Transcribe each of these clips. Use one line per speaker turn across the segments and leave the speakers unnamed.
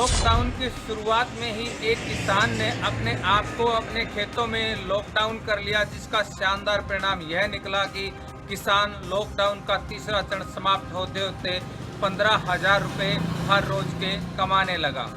Lockdown की शुरुआत में ही एक किसान ने अपने आप को अपने खेतों में लॉकडाउन कर लिया, जिसका शानदार परिणाम यह निकला कि किसान लॉकडाउन का तीसरा चरण समाप्त होते होते 15,000 रुपये हर रोज के कमाने लगा।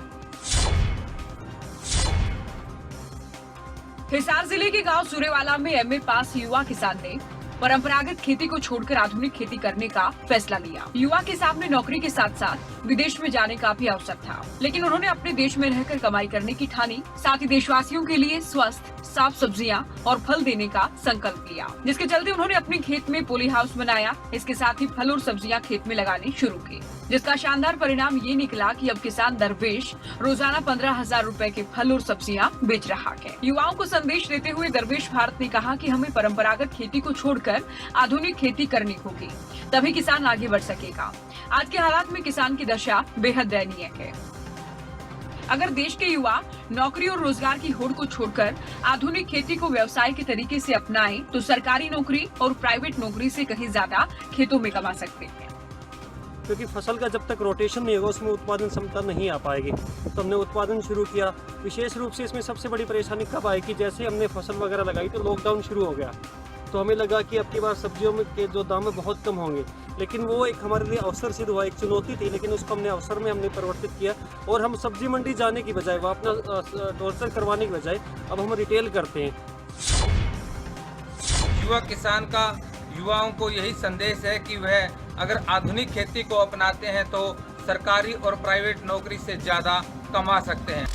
हिसार जिले के गांव सूरेवाला में एमए पास युवा किसान ने परंपरागत खेती को छोड़कर आधुनिक खेती करने का फैसला लिया। युवा के सामने नौकरी के साथ साथ विदेश में जाने का भी अवसर था, लेकिन उन्होंने अपने देश में रहकर कमाई करने की ठानी। साथ ही देशवासियों के लिए स्वस्थ साफ सब्जियां और फल देने का संकल्प लिया, जिसके चलते उन्होंने अपने खेत में पोली हाउस बनाया। इसके साथ ही फल और सब्जियां खेत में लगानी शुरू की, जिसका शानदार परिणाम ये निकला कि अब किसान दरवेश रोजाना 15,000 रुपए के फल और सब्जियां बेच रहा है। युवाओं को संदेश देते हुए दरवेश भारत ने कहा कि हमें परंपरागत खेती को छोड़कर आधुनिक खेती करनी होगी, तभी किसान आगे बढ़ सकेगा। आज के हालात में किसान की दशा बेहद दयनीय है। अगर देश के युवा नौकरी और रोजगार की होड़ को छोड़कर आधुनिक खेती को व्यवसाय के तरीके से अपनाएं, तो सरकारी नौकरी और प्राइवेट नौकरी से कहीं ज्यादा खेतों में कमा सकते हैं।
क्योंकि फसल का जब तक रोटेशन नहीं होगा उसमें उत्पादन क्षमता नहीं आ पाएगी। तो हमने उत्पादन शुरू किया। विशेष रूप से इसमें सबसे बड़ी परेशानी कब आई कि जैसे हमने फसल वगैरह लगाई तो लॉकडाउन शुरू हो गया, तो हमें लगा कि अब की बार सब्जियों में के जो दाम है बहुत कम होंगे, लेकिन वो एक हमारे लिए अवसर सिद्ध हुआ। एक चुनौती थी, लेकिन उसको हमने अवसर में हमने परिवर्तित किया और हम सब्जी मंडी जाने की बजाय, वह अपना टोर्चर करवाने की बजाय अब हम रिटेल करते हैं।
युवा किसान का युवाओं को यही संदेश है कि वह अगर आधुनिक खेती को अपनाते हैं तो सरकारी और प्राइवेट नौकरी से ज़्यादा कमा सकते हैं।